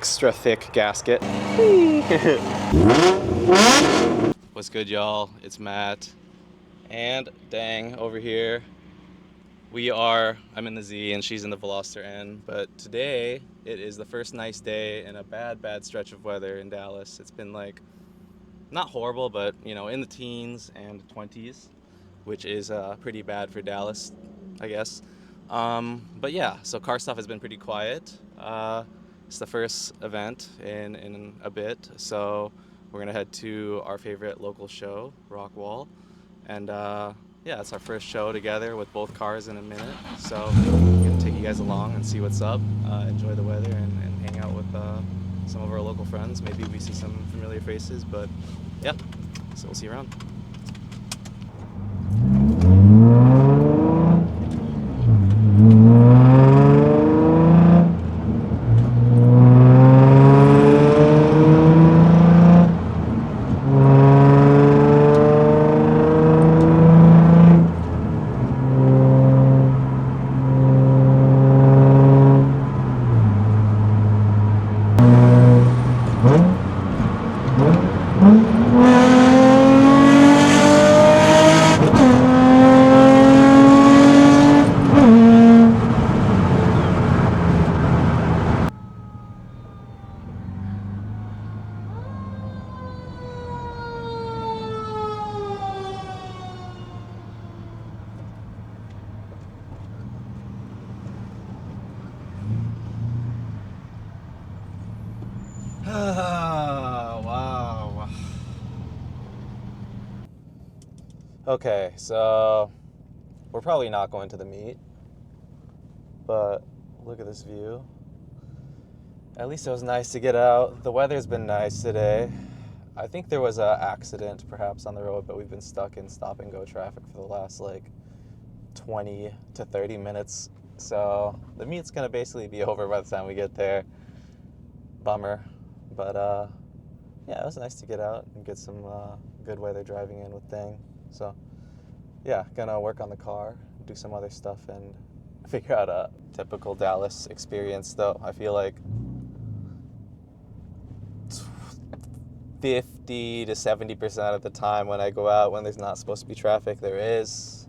extra thick gasket. What's good, y'all? It's Matt. And dang, over here, I'm in the Z and she's in the Veloster N, but today it is the first nice day in a bad stretch of weather in Dallas. It's been like, not horrible, but you know, in the teens and 20s, which is pretty bad for Dallas, I guess. But yeah, so car stuff has been pretty quiet. It's the first event in a bit, so we're gonna head to our favorite local show, Rock Wall, and yeah, it's our first show together with both cars in a minute. So I'm gonna take you guys along and see what's up, enjoy the weather, and hang out with some of our local friends. Maybe we see some familiar faces, but yeah, so we'll see you around. Wow. Okay, so we're probably not going to the meet, but look at this view. At least it was nice to get out. The weather's been nice today. I think there was an accident perhaps on the road, but we've been stuck in stop and go traffic for the last like 20 to 30 minutes. So the meet's gonna basically be over by the time we get there. Bummer. But yeah, it was nice to get out and get some good weather driving in with Dang. So yeah, gonna work on the car, do some other stuff, and figure out a typical Dallas experience. Though I feel like 50 to 70% of the time when I go out, when there's not supposed to be traffic, there is,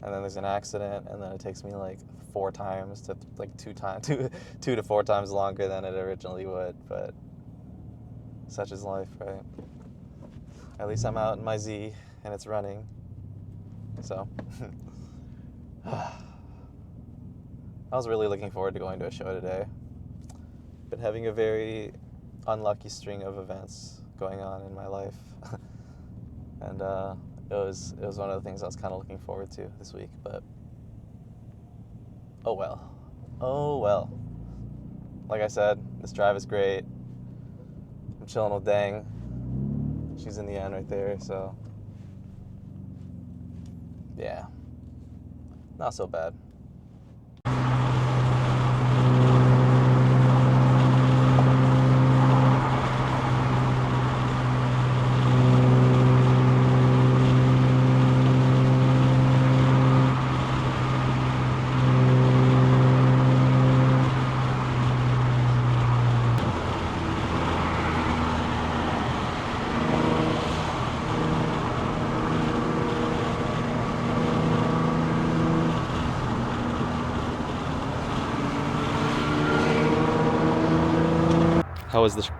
and then there's an accident, and then it takes me like 4 times to like 2 to 4 times longer than it originally would. But such is life, right? At least I'm out in my Z and it's running. So I was really looking forward to going to a show today. Been having a very unlucky string of events going on in my life. And it was one of the things I was kind of looking forward to this week, but oh well. Like I said, this drive is great. I'm chilling with Dang. She's in the end right there, so yeah, not so bad.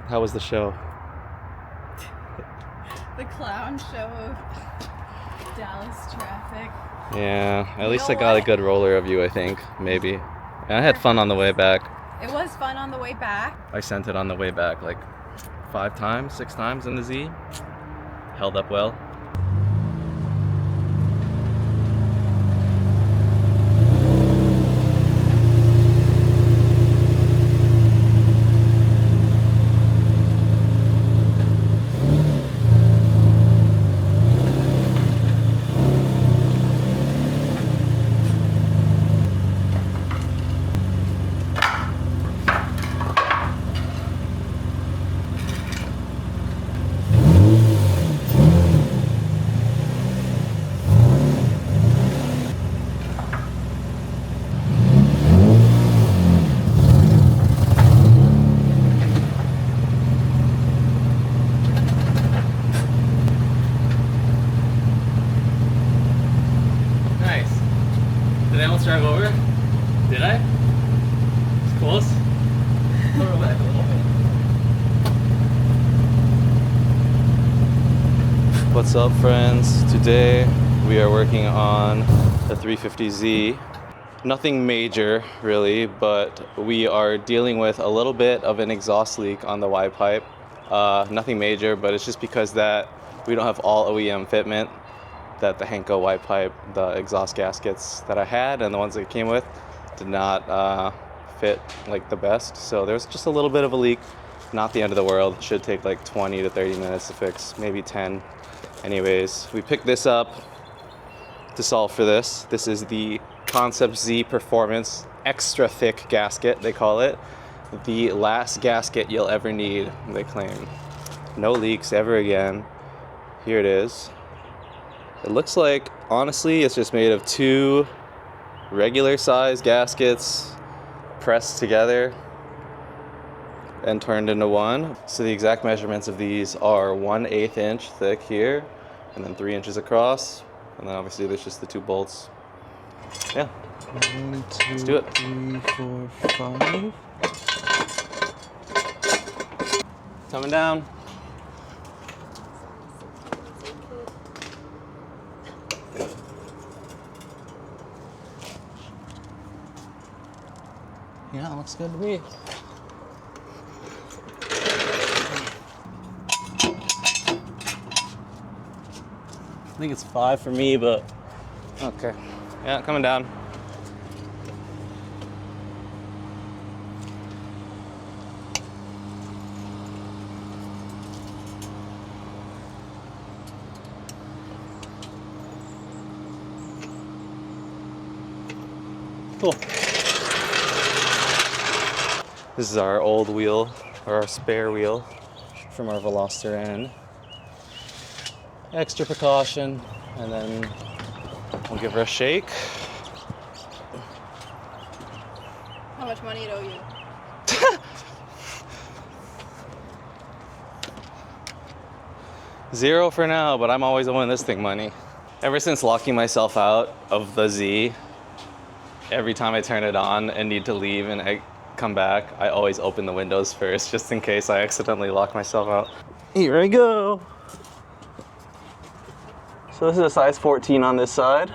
How was the show? The clown show of Dallas traffic. Yeah, at least I got a good roller of you, I think, maybe. And I had fun on the way back. It was fun on the way back. I sent it on the way back like 6 times in the Z. Held up well. Did I almost drive over? Did I? It's close. Go back a little bit. What's up, friends? Today we are working on the 350Z. Nothing major, really, but we are dealing with a little bit of an exhaust leak on the Y pipe. Nothing major, but it's just because that we don't have all OEM fitment. That the Henko Y pipe, the exhaust gaskets that I had and the ones that it came with did not fit like the best. So there's just a little bit of a leak. Not the end of the world. It should take like 20 to 30 minutes to fix, maybe 10. Anyways, we picked this up to solve for this. This is the Concept Z Performance Extra Thick Gasket, they call it. The last gasket you'll ever need, they claim. No leaks ever again. Here it is. It looks like, honestly, it's just made of two regular size gaskets pressed together and turned into one. So the exact measurements of these are 1/8 inch thick here, and then 3 inches across, and then obviously there's just the two bolts. Yeah. 1, 2, Let's do it. 3, 4, 5. Coming down. Yeah, looks good to me. I think it's 5 for me, but okay. Yeah, coming down. Cool. This is our old wheel, or our spare wheel from our Veloster N. Extra precaution, and then we'll give her a shake. How much money it owe you? Zero for now, but I'm always owing this thing money. Ever since locking myself out of the Z, every time I turn it on and need to leave and I come back, I always open the windows first, just in case I accidentally lock myself out. Here I go. So this is a size 14 on this side.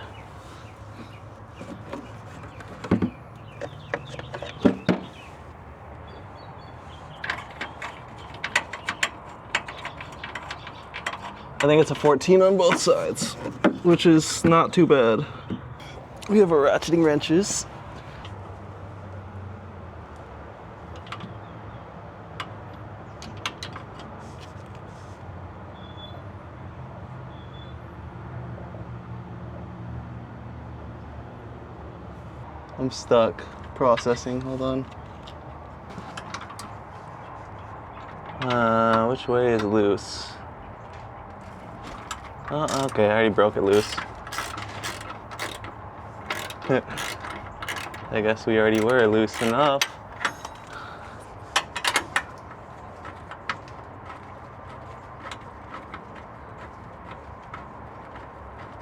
I think it's a 14 on both sides, which is not too bad. We have our ratcheting wrenches. I'm stuck processing, hold on. Which way is loose? Oh, okay, I already broke it loose. I guess we already were loose enough.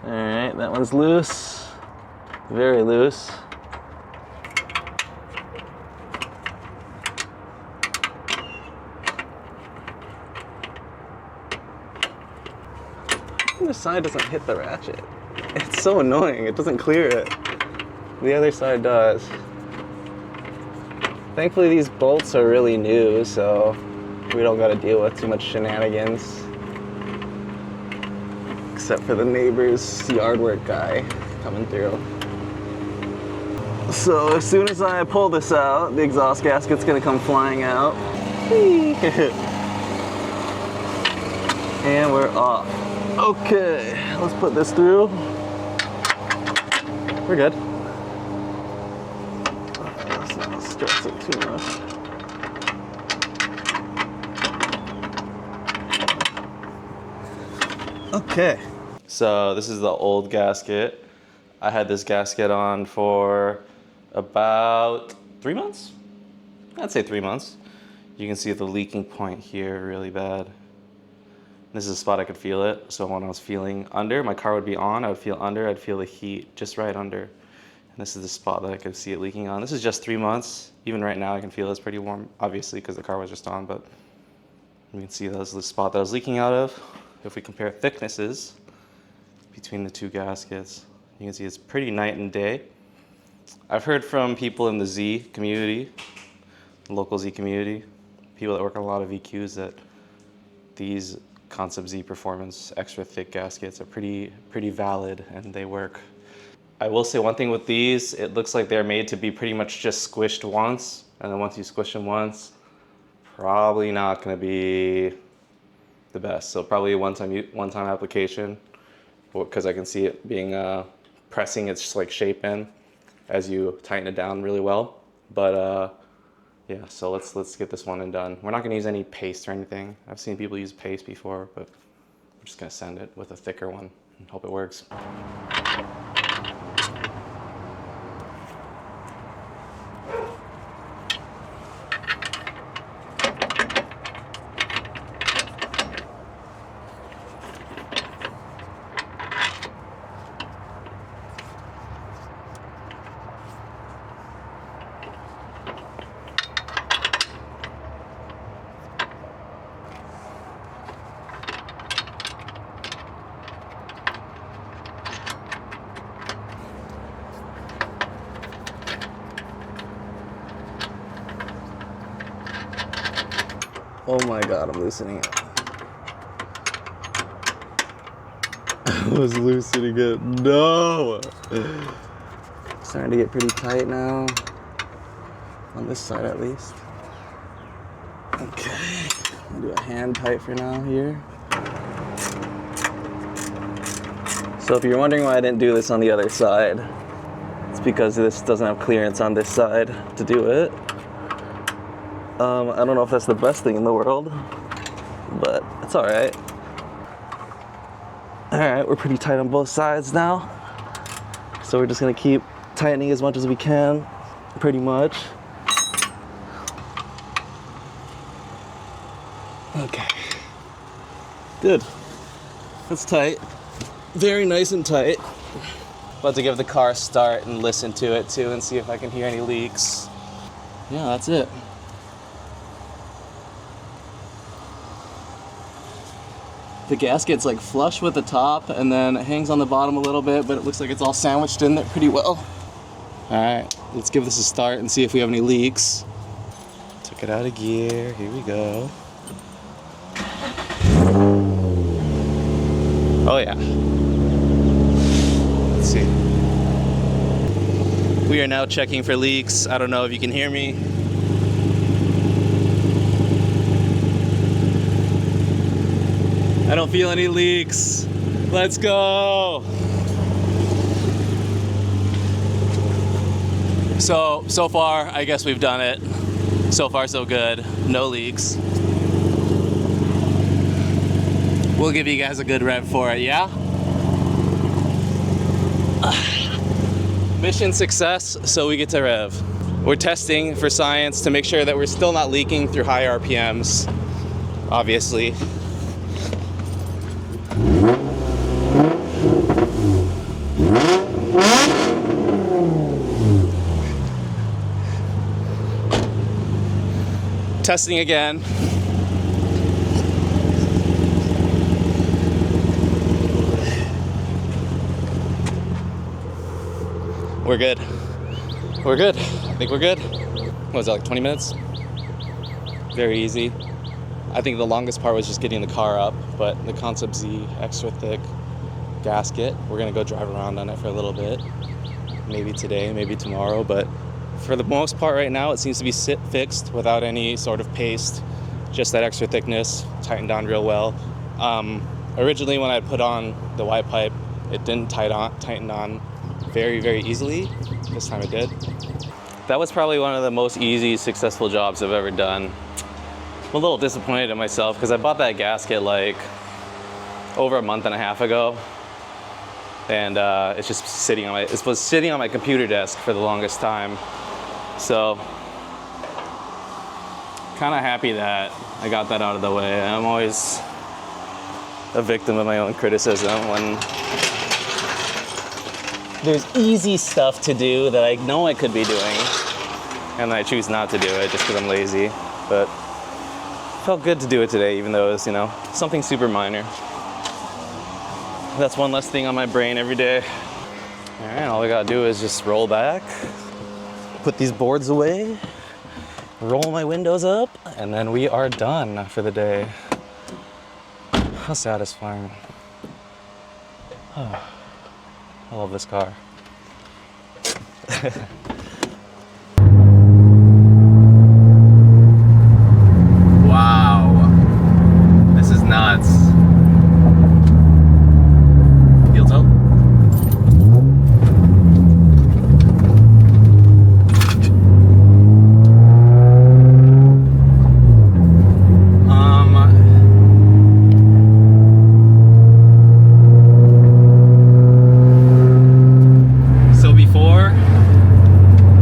All right, that one's loose. Very loose. The side doesn't hit the ratchet. It's so annoying, it doesn't clear it. The other side does. Thankfully these bolts are really new, so we don't gotta deal with too much shenanigans. Except for the neighbor's yard work guy coming through. So as soon as I pull this out, the exhaust gasket's gonna come flying out. And we're off. Okay, let's put this through. We're good. Let's not stress it too much. Okay. So this is the old gasket. I had this gasket on for about 3 months. I'd say 3 months. You can see the leaking point here really bad. This is a spot I could feel it. So when I was feeling under, my car would be on, I would feel under, I'd feel the heat just right under. This is the spot that I could see it leaking on. This is just 3 months. Even right now I can feel it's pretty warm, obviously because the car was just on, but you can see that's the spot that I was leaking out of. If we compare thicknesses between the two gaskets, you can see it's pretty night and day. I've heard from people in the Z community, the local Z community, people that work on a lot of EQs, that these Concept Z Performance extra thick gaskets are pretty valid and they work. I will say one thing with these, it looks like they're made to be pretty much just squished once, and then once you squish them once, probably not going to be the best. So probably a one-time application, because I can see it being pressing its like shape in as you tighten it down really well. But yeah, so let's get this one and done. We're not going to use any paste or anything. I've seen people use paste before, but we're just going to send it with a thicker one and hope it works. Oh my God, I'm loosening it. I was loosening it. No! It's starting to get pretty tight now. On this side at least. Okay. I'll do a hand tight for now here. So if you're wondering why I didn't do this on the other side, it's because this doesn't have clearance on this side to do it. I don't know if that's the best thing in the world, but it's all right. All right, we're pretty tight on both sides now. So we're just gonna keep tightening as much as we can, pretty much. Okay, good. That's tight, very nice and tight. About to give the car a start and listen to it too and see if I can hear any leaks. Yeah, that's it. The gasket's like flush with the top and then it hangs on the bottom a little bit, but it looks like it's all sandwiched in there pretty well. All right, let's give this a start and see if we have any leaks. Took it out of gear, here we go. Oh yeah. Let's see. We are now checking for leaks. I don't know if you can hear me. I don't feel any leaks. Let's go. So far, I guess we've done it. So far, so good. No leaks. We'll give you guys a good rev for it, yeah? Mission success, so we get to rev. We're testing for science to make sure that we're still not leaking through high RPMs, obviously. Testing again. We're good. We're good. I think we're good. What was that, like 20 minutes? Very easy. I think the longest part was just getting the car up, but the Concept Z extra thick gasket, we're gonna go drive around on it for a little bit. Maybe today, maybe tomorrow, but for the most part right now, it seems to be fixed without any sort of paste, just that extra thickness, tightened down real well. Originally when I put on the Y pipe, it didn't tighten on very, very easily. This time it did. That was probably one of the most easy, successful jobs I've ever done. I'm a little disappointed in myself because I bought that gasket like over a month and a half ago. And it's just sitting on my computer desk for the longest time. So, kind of happy that I got that out of the way. I'm always a victim of my own criticism when there's easy stuff to do that I know I could be doing, and I choose not to do it just because I'm lazy. But it felt good to do it today, even though it was, you know, something super minor. That's one less thing on my brain every day. All right, all I gotta do is just roll back, put these boards away, roll my windows up, and then we are done for the day. How satisfying. Oh, I love this car. Wow, this is nuts. Heel tilt. So before,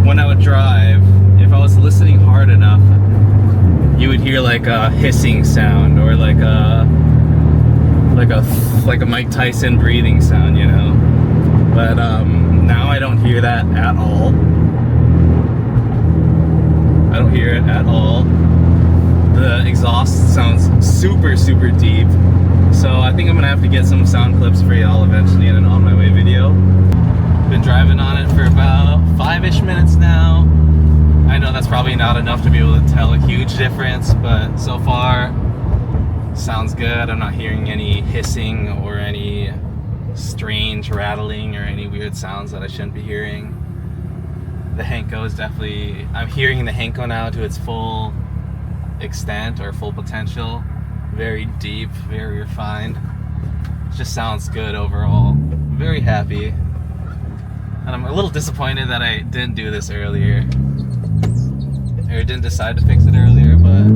when I would drive, if I was listening hard enough, you would hear like a hissing sound or like a Mike Tyson breathing sound, you know. But now I don't hear that at all. I don't hear it at all. The exhaust sounds super deep. So I think I'm gonna have to get some sound clips for y'all eventually in an on my way video. Been driving on it for about 5-ish minutes now. I know that's probably not enough to be able to tell a huge difference, but so far sounds good. I'm not hearing any hissing or any strange rattling or any weird sounds that I shouldn't be hearing. The Henko is definitely, I'm hearing the Henko now to its full extent or full potential. Very deep, very refined. Just sounds good overall. Very happy. And I'm a little disappointed that I didn't do this earlier. Or didn't decide to fix it earlier, but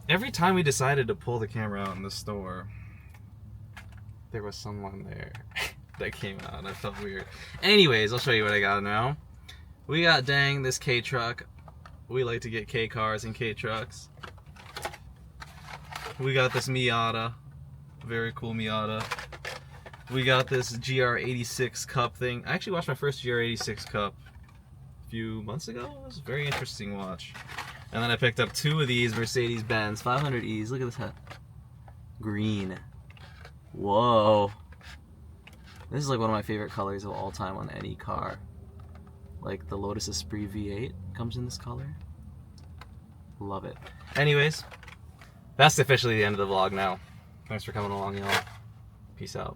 every time we decided to pull the camera out in the store, there was someone there that came out. I felt weird. Anyways, I'll show you what I got now. We got this K truck. We like to get K cars and K trucks. We got this Miata. Very cool Miata. We got this GR86 cup thing. I actually watched my first GR86 cup a few months ago. It was a very interesting watch. And then I picked up 2 of these Mercedes-Benz 500Es. Look at this hat. Green. Whoa. This is like one of my favorite colors of all time on any car. Like the Lotus Esprit V8 comes in this color. Love it. Anyways, that's officially the end of the vlog now. Thanks for coming along, y'all. Peace out.